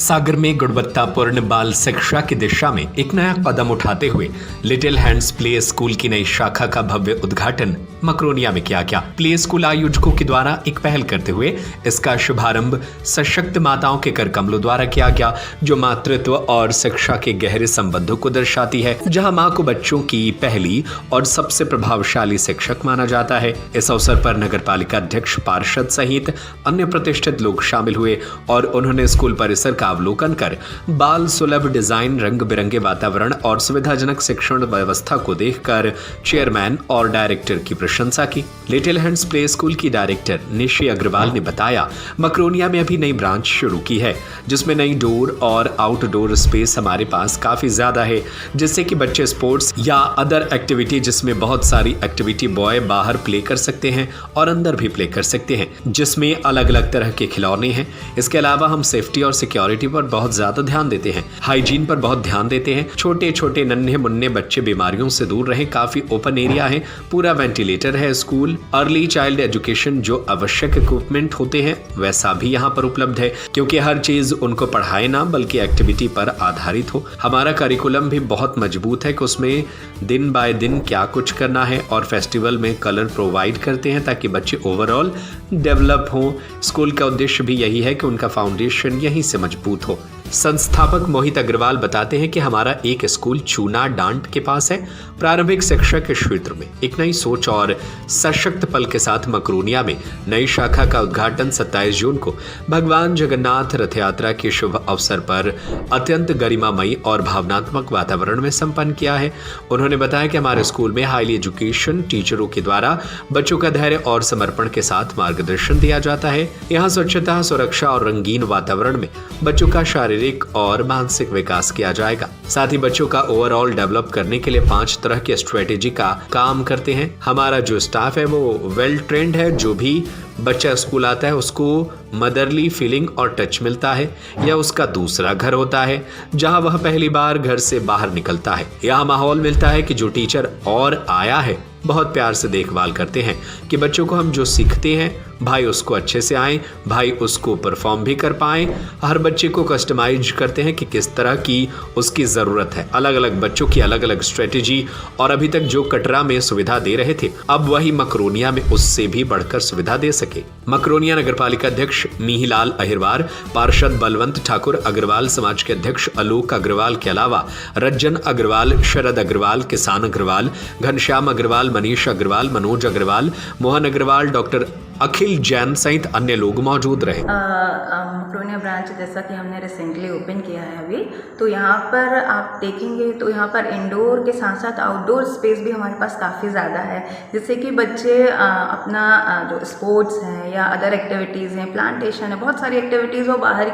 सागर में गुणवत्तापूर्ण बाल शिक्षा की दिशा में एक नया कदम उठाते हुए लिटिल हैंड्स प्ले स्कूल की नई शाखा का भव्य उद्घाटन मकरोनिया में किया गया। प्ले स्कूल आयोजकों के द्वारा एक पहल करते हुए इसका शुभारंभ सशक्त माताओं के कर कमलों द्वारा किया गया, जो मातृत्व और शिक्षा के गहरे संबंधों को दर्शाती है, जहां मां को बच्चों की पहली और सबसे प्रभावशाली शिक्षक माना जाता है। इस अवसर पर नगर पालिका अध्यक्ष पार्षद सहित अन्य प्रतिष्ठित लोग शामिल हुए और उन्होंने स्कूल परिसर का अवलोकन कर बाल सुलभ डिजाइन, रंग बिरंगे वातावरण और सुविधाजनक शिक्षण व्यवस्था को देखकर चेयरमैन और डायरेक्टर की प्रशंसा की। लिटिल हैंड्स प्ले स्कूल की डायरेक्टर निशी अग्रवाल ने बताया, मकरोनिया में अभी नई ब्रांच शुरू की है, जिसमें नई डोर और आउटडोर स्पेस हमारे पास काफी ज्यादा है, जिससे कि बच्चे स्पोर्ट्स या अदर एक्टिविटी, जिसमें बहुत सारी एक्टिविटी बॉय बाहर प्ले कर सकते हैं और अंदर भी प्ले कर सकते हैं, जिसमें अलग अलग तरह के खिलौने हैं। इसके अलावा हम सेफ्टी और सिक्योरिटी पर बहुत ज्यादा ध्यान देते हैं, हाइजीन पर बहुत ध्यान देते हैं। छोटे छोटे नन्हे मुन्ने बच्चे बीमारियों से दूर रहें, काफी ओपन एरिया है, पूरा वेंटिलेटर है। स्कूल अर्ली चाइल्ड एजुकेशन जो आवश्यक इक्विपमेंट होते हैं वैसा भी यहाँ पर उपलब्ध है, क्योंकि हर चीज उनको पढ़ाए ना बल्कि एक्टिविटी पर आधारित हो। हमारा करिकुलम भी बहुत मजबूत है कि उसमें दिन बाय दिन क्या कुछ करना है और फेस्टिवल में कलर प्रोवाइड करते हैं ताकि बच्चे ओवरऑल डेवलप हों। स्कूल का उद्देश्य भी यही है कि उनका फाउंडेशन यहीं से मजबूत हो। संस्थापक मोहित अग्रवाल बताते हैं कि हमारा एक स्कूल चूना डांट के पास है। प्रारंभिक शिक्षा के क्षेत्र में एक नई सोच और सशक्त पल के साथ मकरोनिया में नई शाखा का उद्घाटन 27 जून को भगवान जगन्नाथ रथ यात्रा के शुभ अवसर पर अत्यंत गरिमामयी और भावनात्मक वातावरण में संपन्न किया है। उन्होंने बताया कि हमारे स्कूल में हाईली एजुकेशन टीचरों के द्वारा बच्चों का धैर्य और समर्पण के साथ मार्गदर्शन दिया जाता है। यहाँ स्वच्छता, सुरक्षा और रंगीन वातावरण में बच्चों का शारीरिक और मानसिक विकास किया जाएगा। साथ ही बच्चों का ओवरऑल डेवलप करने के लिए 5 तरह की स्ट्रेटेजी का काम करते हैं। हमारा जो स्टाफ है वो वेल ट्रेंड है। जो भी बच्चा स्कूल आता है उसको मदरली फीलिंग और टच मिलता है। यह उसका दूसरा घर होता है जहां वह पहली बार घर से बाहर निकलता है। यह माहौल मिलता है कि जो टीचर और आया है बहुत प्यार से देखभाल करते हैं कि बच्चों को हम जो सीखते हैं भाई उसको अच्छे से आए, भाई उसको परफॉर्म भी कर पाए। हर बच्चे को कस्टमाइज करते हैं कि किस तरह की उसकी ज़रूरत है। अलग अलग बच्चों की अलग अलग स्ट्रेटेजी, और अभी तक जो कटरा में सुविधा दे रहे थे अब वही मकरोनिया में उससे भी बढ़कर सुविधा दे सके। मकरोनिया नगर पालिका अध्यक्ष मिहिलाल अहिरवार, पार्षद बलवंत ठाकुर अग्रवाल, समाज के अध्यक्ष आलोक अग्रवाल के अलावा रज्जन अग्रवाल, शरद अग्रवाल, किसान अग्रवाल, घनश्याम अग्रवाल, मनीष अग्रवाल, मनोज अग्रवाल, मोहन अग्रवाल, डॉक्टर अखिल जैन सहित अन्य लोग मौजूद रहे। मकरोनिया ब्रांच जैसा कि हमने रिसेंटली ओपन किया है अभी, तो यहाँ पर आप देखेंगे तो यहाँ पर इंडोर के साथ साथ आउटडोर स्पेस भी हमारे पास काफ़ी ज़्यादा है, जिससे कि बच्चे अपना जो स्पोर्ट्स हैं या अदर एक्टिविटीज़ हैं, प्लांटेशन है, बहुत सारी एक्टिविटीज़ वो बाहर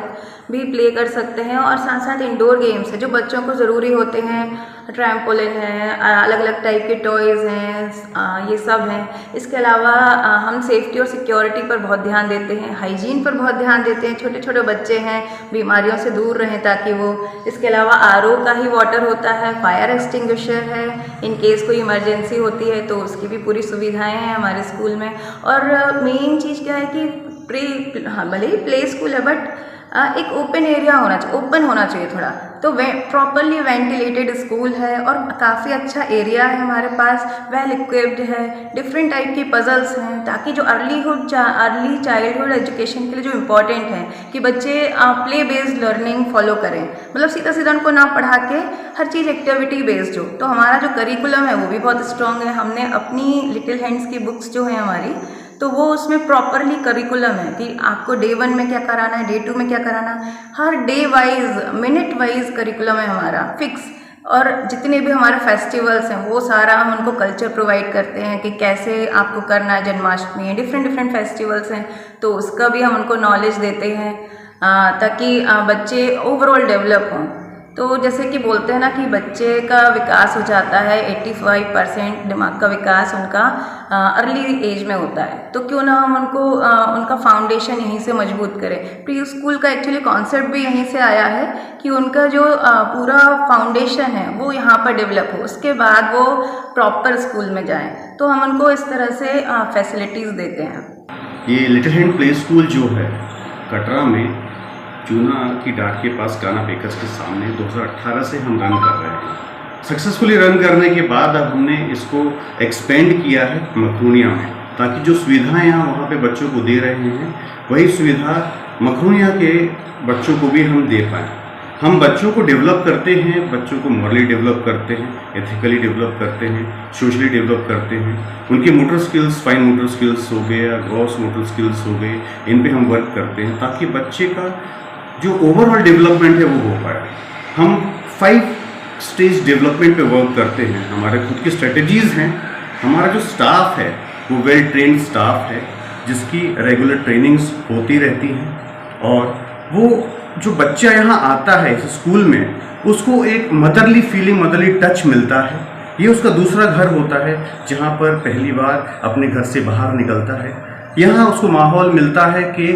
भी प्ले कर सकते हैं। और साथ साथ इंडोर गेम्स है जो बच्चों को ज़रूरी होते हैं, ट्रैम्पोलिन है, अलग अलग टाइप के टॉयज़ हैं, ये सब हैं। इसके अलावा हम सेफ्टी और सिक्योरिटी पर बहुत ध्यान देते हैं, हाइजीन पर बहुत ध्यान देते हैं। छोटे छोटे बच्चे हैं, बीमारियों से दूर रहें ताकि वो। इसके अलावा आरओ का ही वाटर होता है, फायर एक्सटिंग्विशर है, इन केस कोई इमरजेंसी होती है तो उसकी भी पूरी सुविधाएं हैं हमारे स्कूल में। और मेन चीज़ क्या है कि भले ही प्ले स्कूल है बट एक ओपन एरिया होना चाहिए, ओपन होना चाहिए थोड़ा, तो प्रॉपरली वेंटिलेटेड स्कूल है और काफ़ी अच्छा एरिया है हमारे पास, वेल इक्विप्ड है, डिफरेंट टाइप की पजल्स हैं, ताकि जो अर्ली चाइल्डहुड एजुकेशन के लिए जो इम्पोर्टेंट है कि बच्चे प्ले बेस्ड लर्निंग फॉलो करें, मतलब सीधा सीधा उनको ना पढ़ा के हर चीज़ एक्टिविटी बेस्ड हो। तो हमारा जो करिकुलम है वो भी बहुत स्ट्रॉन्ग है। हमने अपनी लिटिल हैंड्स की बुक्स जो है हमारी, तो वो उसमें प्रॉपरली करिकुलम है कि आपको डे 1 में क्या कराना है, डे 2 में क्या कराना है, हर day wise, minute wise curriculum है हमारा फिक्स। और जितने भी हमारे फेस्टिवल्स हैं वो सारा हम उनको कल्चर प्रोवाइड करते हैं कि कैसे आपको करना है। जन्माष्टमी है, डिफरेंट फेस्टिवल्स हैं तो उसका भी हम उनको नॉलेज देते हैं ताकि बच्चे ओवरऑल डेवलप हों। तो जैसे कि बोलते हैं ना कि बच्चे का विकास हो जाता है 85% दिमाग का विकास उनका अर्ली एज में होता है, तो क्यों ना हम उनको उनका फाउंडेशन यहीं से मजबूत करें। प्री स्कूल का एक्चुअली कॉन्सेप्ट भी यहीं से आया है कि उनका जो पूरा फाउंडेशन है वो यहाँ पर डेवलप हो, उसके बाद वो प्रॉपर स्कूल में जाएं। तो हम उनको इस तरह से फैसिलिटीज़ देते हैं। ये लिटिल हैंड प्ले स्कूल जो है कटरा में चूना की डाट के पास काना बेकर्स के सामने 2018 से हम रन कर रहे हैं। सक्सेसफुली रन करने के बाद अब हमने इसको एक्सपेंड किया है मखरूनिया में, ताकि जो सुविधाएं यहाँ वहाँ पे बच्चों को दे रहे हैं वही सुविधा मखरूनिया के बच्चों को भी हम दे पाएँ। हम बच्चों को डेवलप करते हैं, बच्चों को मॉरली डेवलप करते हैं, एथिकली डेवलप करते हैं, सोशली डेवलप करते हैं। उनकी motor skills, fine motor skills हो गए या ग्रॉस मोटर स्किल्स हो गए, इन पे हम वर्क करते हैं ताकि बच्चे का जो ओवरऑल डेवलपमेंट है वो हो पाए। हम 5 स्टेज डेवलपमेंट पे वर्क करते हैं। हमारे खुद की स्ट्रेटजीज़ हैं। हमारा जो स्टाफ है वो वेल ट्रेन्ड स्टाफ है, जिसकी रेगुलर ट्रेनिंग्स होती रहती हैं, और वो जो बच्चा यहाँ आता है इस स्कूल में, उसको एक मदरली फीलिंग, मदरली टच मिलता है। ये उसका दूसरा घर होता है जहाँ पर पहली बार अपने घर से बाहर निकलता है। यहाँ उसको माहौल मिलता है कि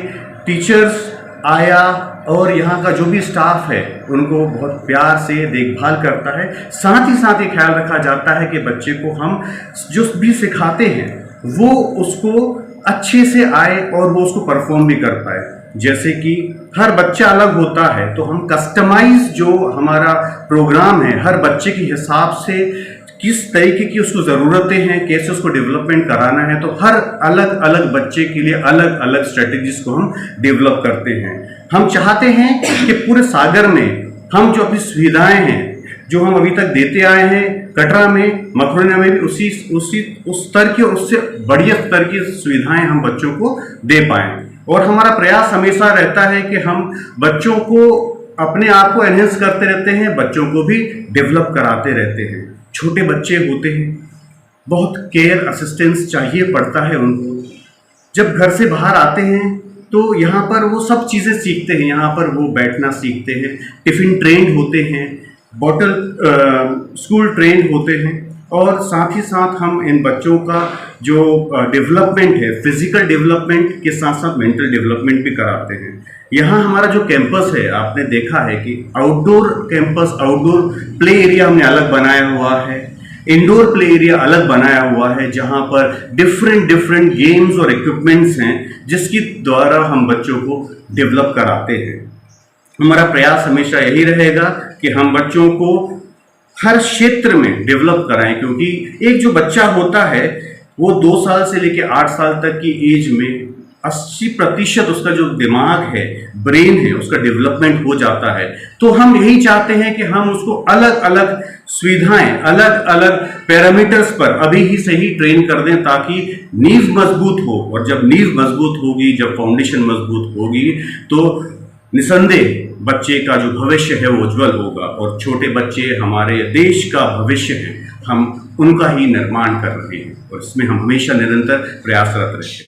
टीचर्स, आया और यहाँ का जो भी स्टाफ है उनको बहुत प्यार से देखभाल करता है। साथ ही साथ ये ख्याल रखा जाता है कि बच्चे को हम जो भी सिखाते हैं वो उसको अच्छे से आए और वो उसको परफॉर्म भी कर पाए। जैसे कि हर बच्चा अलग होता है, तो हम कस्टमाइज जो हमारा प्रोग्राम है हर बच्चे के हिसाब से किस तरीके की उसको ज़रूरतें हैं, कैसे उसको डेवलपमेंट कराना है, तो हर अलग अलग बच्चे के लिए अलग अलग स्ट्रेटजीज को हम डेवलप करते हैं। हम चाहते हैं कि पूरे सागर में हम जो अपनी सुविधाएं हैं जो हम अभी तक देते आए हैं, कटरा में, मखरूनिया में भी उस स्तर की और उससे बढ़िया स्तर की सुविधाएं हम बच्चों को दे पाएँ। और हमारा प्रयास हमेशा रहता है कि हम बच्चों को अपने आप को एनहेंस करते रहते हैं, बच्चों को भी डेवलप कराते रहते हैं। छोटे बच्चे होते हैं, बहुत केयर असिस्टेंस चाहिए पड़ता है उनको। जब घर से बाहर आते हैं तो यहाँ पर वो सब चीज़ें सीखते हैं। यहाँ पर वो बैठना सीखते हैं, टिफ़िन ट्रेंड होते हैं, बॉटल स्कूल ट्रेंड होते हैं, और साथ ही साथ हम इन बच्चों का जो डेवलपमेंट है, फिजिकल डेवलपमेंट के साथ साथ मेंटल डेवलपमेंट भी कराते हैं। यहाँ हमारा जो कैंपस है, आपने देखा है कि outdoor campus, outdoor play area हमने अलग बनाया हुआ है, इंडोर प्ले एरिया अलग बनाया हुआ है, जहाँ पर डिफरेंट गेम्स और इक्विपमेंट्स हैं जिसकी द्वारा हम बच्चों को डेवलप कराते हैं। हमारा प्रयास हमेशा यही रहेगा कि हम बच्चों को हर क्षेत्र में डेवलप कराएं, क्योंकि एक जो बच्चा होता है वो 2 साल से लेकर 8 साल तक की एज में 80% उसका जो दिमाग है, ब्रेन है, उसका डेवलपमेंट हो जाता है। तो हम यही चाहते हैं कि हम उसको अलग अलग सुविधाएं, अलग अलग पैरामीटर्स पर अभी ही से ही ट्रेन कर दें, ताकि नींव मजबूत हो। और जब नींव मजबूत होगी, जब फाउंडेशन मजबूत होगी, तो निसंदेह बच्चे का जो भविष्य है वो उज्जवल होगा। और छोटे बच्चे हमारे देश का भविष्य है, हम उनका ही निर्माण कर रहे हैं, और इसमें हम हमेशा निरंतर प्रयासरत रहेंगे।